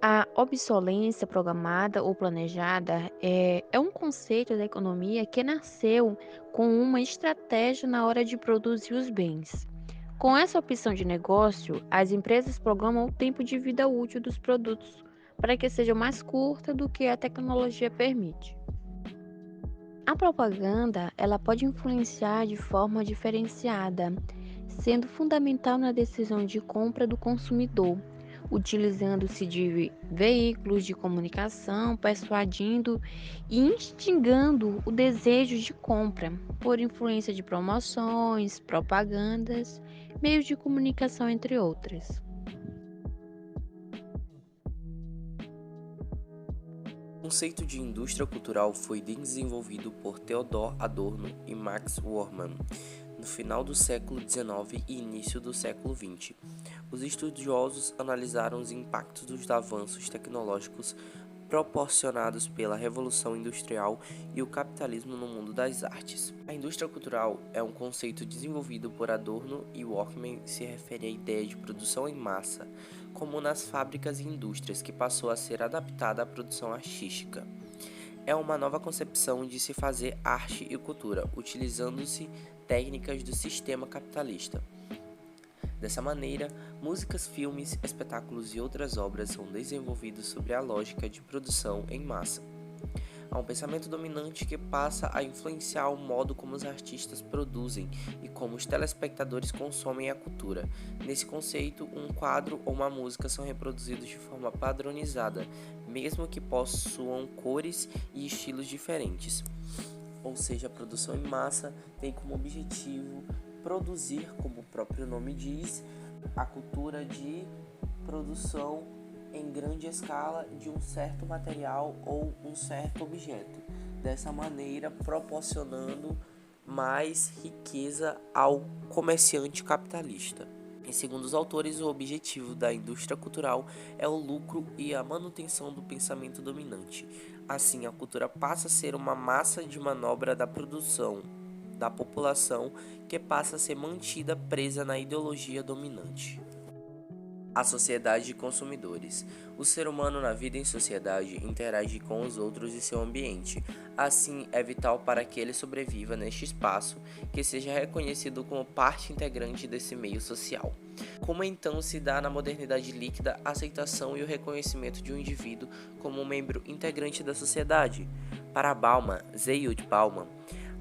A obsolência programada ou planejada é um conceito da economia que nasceu com uma estratégia na hora de produzir os bens. Com essa opção de negócio, as empresas programam o tempo de vida útil dos produtos para que seja mais curta do que a tecnologia permite. A propaganda, ela pode influenciar de forma diferenciada, sendo fundamental na decisão de compra do consumidor, utilizando-se de veículos de comunicação, persuadindo e instigando o desejo de compra por influência de promoções, propagandas, meios de comunicação, entre outras. O conceito de indústria cultural foi desenvolvido por Theodor Adorno e Max Wehrmann no final do século XIX e início do século XX. Os estudiosos analisaram os impactos dos avanços tecnológicos proporcionados pela Revolução Industrial e o capitalismo no mundo das artes. A indústria cultural é um conceito desenvolvido por Adorno e Workman e se refere à ideia de produção em massa, como nas fábricas e indústrias, que passou a ser adaptada à produção artística. É uma nova concepção de se fazer arte e cultura, utilizando-se técnicas do sistema capitalista. Dessa maneira, músicas, filmes, espetáculos e outras obras são desenvolvidos sobre a lógica de produção em massa. Há um pensamento dominante que passa a influenciar o modo como os artistas produzem e como os telespectadores consomem a cultura. Nesse conceito, um quadro ou uma música são reproduzidos de forma padronizada, mesmo que possuam cores e estilos diferentes. Ou seja, a produção em massa tem como objetivo produzir, como o próprio nome diz, a cultura de produção em grande escala de um certo material ou um certo objeto. Dessa maneira, proporcionando mais riqueza ao comerciante capitalista. E segundo os autores, o objetivo da indústria cultural é o lucro e a manutenção do pensamento dominante. Assim, a cultura passa a ser uma massa de manobra da produção da população que passa a ser mantida presa na ideologia dominante. A sociedade de consumidores. O ser humano na vida em sociedade interage com os outros e seu ambiente. Assim, é vital para que ele sobreviva neste espaço, que seja reconhecido como parte integrante desse meio social. Como então se dá na modernidade líquida a aceitação e o reconhecimento de um indivíduo como um membro integrante da sociedade? Para Bauman, Zeyud Bauman,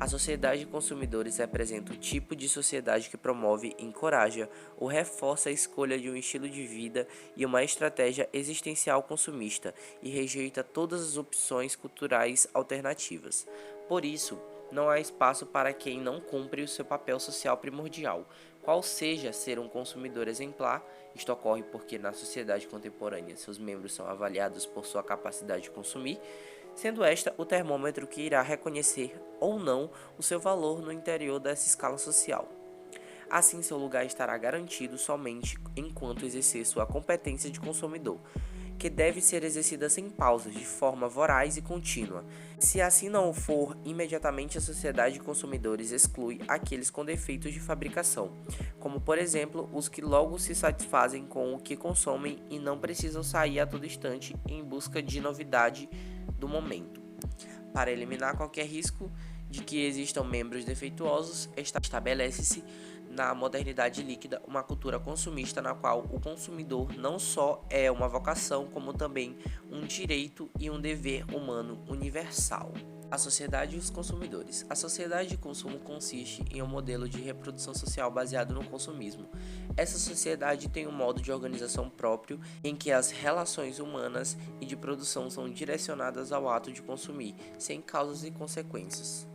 a sociedade de consumidores representa o tipo de sociedade que promove, encoraja ou reforça a escolha de um estilo de vida e uma estratégia existencial consumista e rejeita todas as opções culturais alternativas. Por isso, não há espaço para quem não cumpre o seu papel social primordial, qual seja ser um consumidor exemplar. Isto ocorre porque na sociedade contemporânea seus membros são avaliados por sua capacidade de consumir, sendo esta o termômetro que irá reconhecer ou não o seu valor no interior dessa escala social. Assim, seu lugar estará garantido somente enquanto exercer sua competência de consumidor, que deve ser exercida sem pausas, de forma voraz e contínua. Se assim não o for, imediatamente a sociedade de consumidores exclui aqueles com defeitos de fabricação, como por exemplo os que logo se satisfazem com o que consomem e não precisam sair a todo instante em busca de novidade do momento. Para eliminar qualquer risco de que existam membros defeituosos, estabelece-se na modernidade líquida uma cultura consumista na qual o consumidor não só é uma vocação, como também um direito e um dever humano universal. A sociedade e os consumidores. A sociedade de consumo consiste em um modelo de reprodução social baseado no consumismo. Essa sociedade tem um modo de organização próprio em que as relações humanas e de produção são direcionadas ao ato de consumir, sem causas e consequências.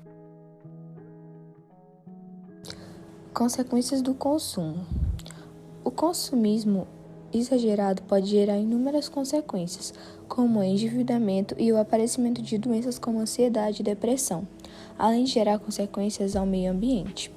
Consequências do consumo. O consumismo exagerado pode gerar inúmeras consequências, como o endividamento e o aparecimento de doenças como ansiedade e depressão, além de gerar consequências ao meio ambiente.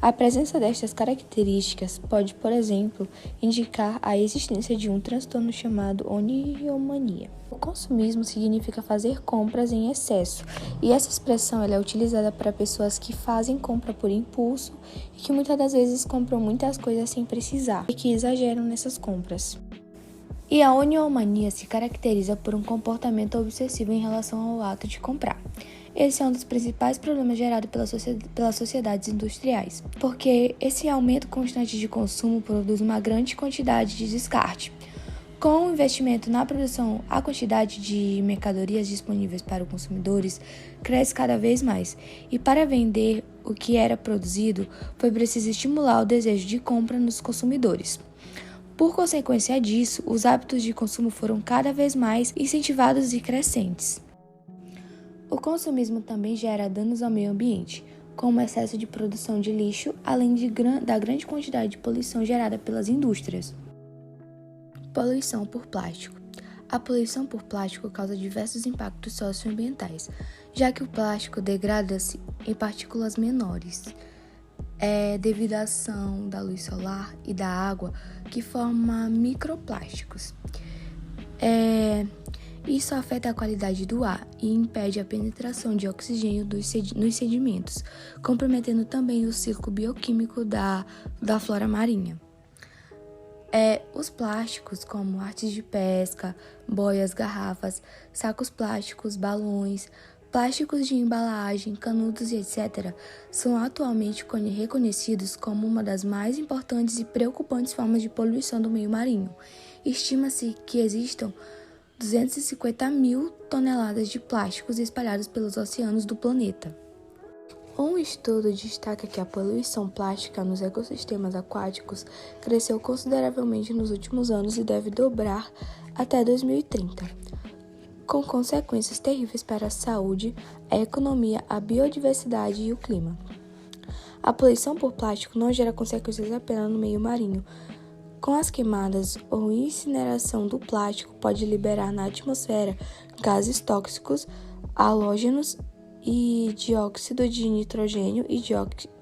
A presença destas características pode, por exemplo, indicar a existência de um transtorno chamado oniomania. O consumismo significa fazer compras em excesso, e essa expressão ela é utilizada para pessoas que fazem compra por impulso e que muitas das vezes compram muitas coisas sem precisar e que exageram nessas compras. E a oniomania se caracteriza por um comportamento obsessivo em relação ao ato de comprar. Esse é um dos principais problemas gerados pelas sociedades industriais, porque esse aumento constante de consumo produz uma grande quantidade de descarte. Com o investimento na produção, a quantidade de mercadorias disponíveis para os consumidores cresce cada vez mais, e para vender o que era produzido, foi preciso estimular o desejo de compra nos consumidores. Por consequência disso, os hábitos de consumo foram cada vez mais incentivados e crescentes. O consumismo também gera danos ao meio ambiente, como o excesso de produção de lixo, além da grande quantidade de poluição gerada pelas indústrias. Poluição por plástico. A poluição por plástico causa diversos impactos socioambientais, já que o plástico degrada-se em partículas menores, devido à ação da luz solar e da água, que forma microplásticos. Isso afeta a qualidade do ar e impede a penetração de oxigênio nos sedimentos, comprometendo também o ciclo bioquímico da flora marinha. Os plásticos, como artes de pesca, boias, garrafas, sacos plásticos, balões, plásticos de embalagem, canudos e etc., são atualmente reconhecidos como uma das mais importantes e preocupantes formas de poluição do meio marinho. Estima-se que existam 250 mil toneladas de plásticos espalhados pelos oceanos do planeta. Um estudo destaca que a poluição plástica nos ecossistemas aquáticos cresceu consideravelmente nos últimos anos e deve dobrar até 2030, com consequências terríveis para a saúde, a economia, a biodiversidade e o clima. A poluição por plástico não gera consequências apenas no meio marinho. Com as queimadas ou incineração do plástico, pode liberar na atmosfera gases tóxicos, halógenos e dióxido de nitrogênio e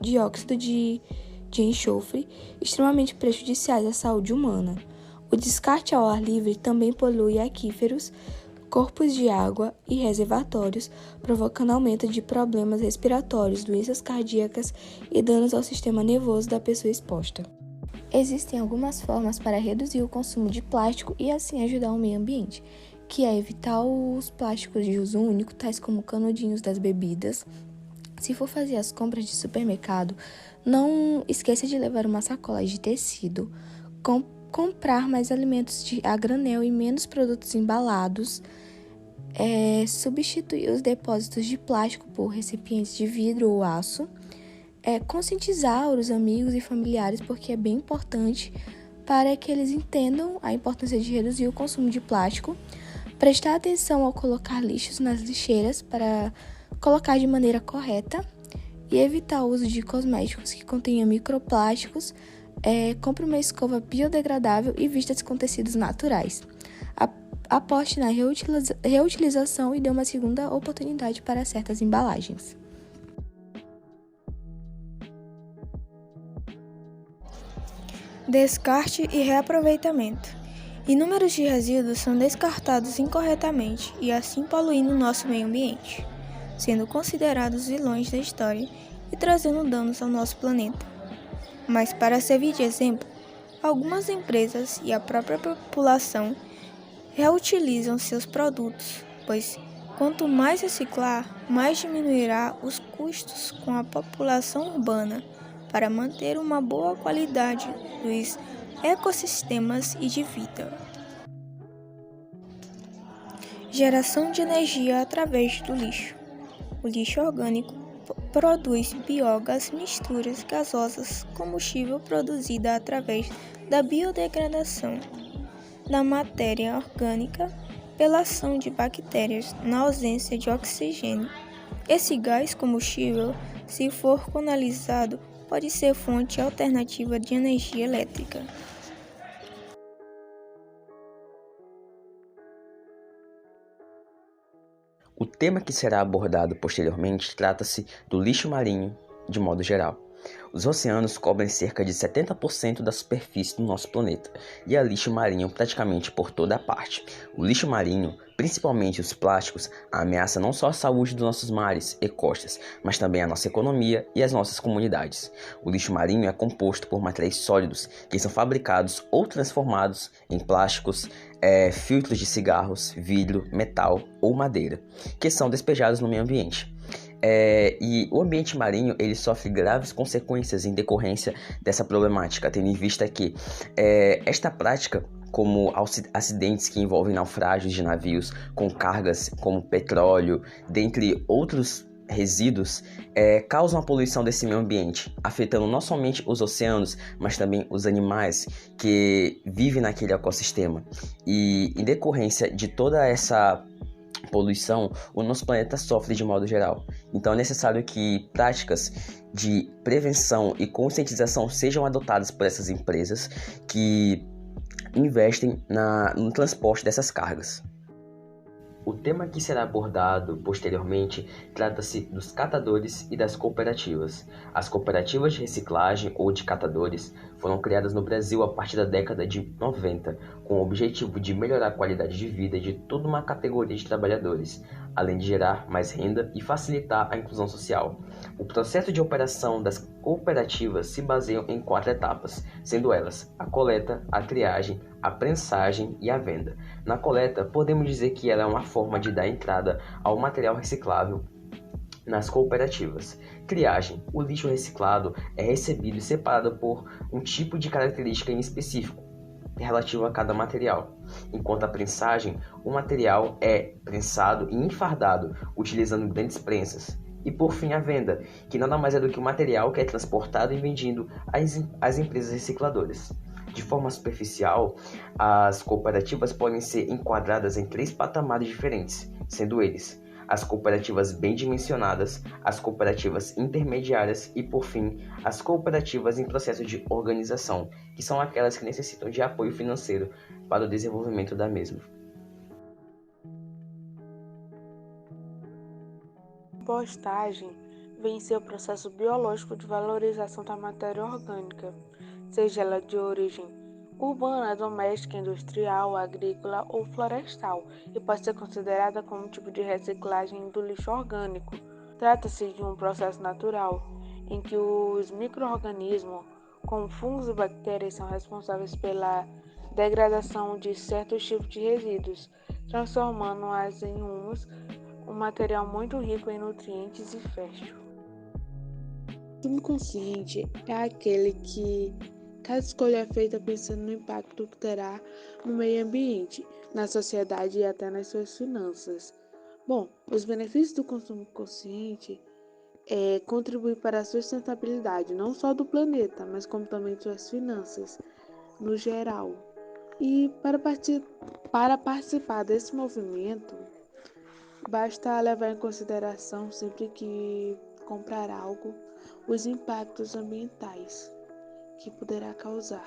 dióxido de enxofre, extremamente prejudiciais à saúde humana. O descarte ao ar livre também polui aquíferos, corpos de água e reservatórios, provocando aumento de problemas respiratórios, doenças cardíacas e danos ao sistema nervoso da pessoa exposta. Existem algumas formas para reduzir o consumo de plástico e assim ajudar o meio ambiente, que é evitar os plásticos de uso único, tais como canudinhos das bebidas. Se for fazer as compras de supermercado, não esqueça de levar uma sacola de tecido, comprar mais alimentos a granel e menos produtos embalados, substituir os depósitos de plástico por recipientes de vidro ou aço, conscientizar os amigos e familiares, porque é bem importante para que eles entendam a importância de reduzir o consumo de plástico, prestar atenção ao colocar lixos nas lixeiras para colocar de maneira correta e evitar o uso de cosméticos que contenham microplásticos. Compre uma escova biodegradável e vista-se com tecidos naturais. Aposte na reutilização e dê uma segunda oportunidade para certas embalagens. Descarte e reaproveitamento. Inúmeros de resíduos são descartados incorretamente e assim poluindo o nosso meio ambiente, sendo considerados vilões da história e trazendo danos ao nosso planeta. Mas para servir de exemplo, algumas empresas e a própria população reutilizam seus produtos, pois quanto mais reciclar, mais diminuirá os custos com a população urbana para manter uma boa qualidade dos ecossistemas e de vida. Geração de energia através do lixo. O lixo orgânico produz biogás, misturas gasosas, combustível produzida através da biodegradação da matéria orgânica pela ação de bactérias na ausência de oxigênio. Esse gás combustível, se for canalizado, pode ser fonte alternativa de energia elétrica. O tema que será abordado posteriormente trata-se do lixo marinho de modo geral. Os oceanos cobrem cerca de 70% da superfície do nosso planeta e há lixo marinho praticamente por toda parte. O lixo marinho, principalmente os plásticos, ameaça não só a saúde dos nossos mares e costas, mas também a nossa economia e as nossas comunidades. O lixo marinho é composto por materiais sólidos que são fabricados ou transformados em plásticos, filtros de cigarros, vidro, metal ou madeira, que são despejados no meio ambiente. E o ambiente marinho ele sofre graves consequências em decorrência dessa problemática, tendo em vista que esta prática, como acidentes que envolvem naufrágios de navios com cargas como petróleo, dentre outros resíduos, causam a poluição desse meio ambiente, afetando não somente os oceanos, mas também os animais que vivem naquele ecossistema. E em decorrência de toda essa poluição, o nosso planeta sofre de modo geral. Então é necessário que práticas de prevenção e conscientização sejam adotadas por essas empresas que investem no transporte dessas cargas. O tema que será abordado posteriormente trata-se dos catadores e das cooperativas. As cooperativas de reciclagem ou de catadores foram criadas no Brasil a partir da década de 90, com o objetivo de melhorar a qualidade de vida de toda uma categoria de trabalhadores, além de gerar mais renda e facilitar a inclusão social. O processo de operação das cooperativas se baseia em 4 etapas, sendo elas a coleta, a triagem, a prensagem e a venda. Na coleta, podemos dizer que ela é uma forma de dar entrada ao material reciclável nas cooperativas. Triagem: o lixo reciclado é recebido e separado por um tipo de característica em específico, relativo a cada material. Enquanto a prensagem, o material é prensado e enfardado, utilizando grandes prensas. E por fim a venda, que nada mais é do que o material que é transportado e vendido às empresas recicladoras. De forma superficial, as cooperativas podem ser enquadradas em 3 patamares diferentes, sendo eles as cooperativas bem dimensionadas, as cooperativas intermediárias e, por fim, as cooperativas em processo de organização, que são aquelas que necessitam de apoio financeiro para o desenvolvimento da mesma. A compostagem vem em seu processo biológico de valorização da matéria orgânica, seja ela de origem urbana, doméstica, industrial, agrícola ou florestal, e pode ser considerada como um tipo de reciclagem do lixo orgânico. Trata-se de um processo natural, em que os micro-organismos, como fungos e bactérias, são responsáveis pela degradação de certos tipos de resíduos, transformando-as em humus, um material muito rico em nutrientes e fértil. O consumo consciente é aquele que cada escolha é feita pensando no impacto que terá no meio ambiente, na sociedade e até nas suas finanças. Bom, os benefícios do consumo consciente contribuir para a sustentabilidade, não só do planeta, mas como também de suas finanças, no geral. E para participar desse movimento, basta levar em consideração, sempre que comprar algo, os impactos ambientais que poderá causar.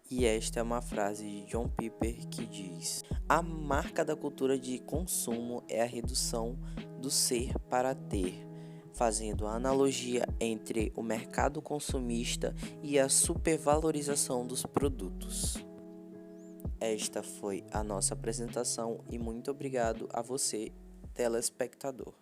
E esta é uma frase de John Piper que diz: a marca da cultura de consumo é a redução do ser para ter, fazendo a analogia entre o mercado consumista e a supervalorização dos produtos. Esta foi a nossa apresentação e muito obrigado a você, telespectador.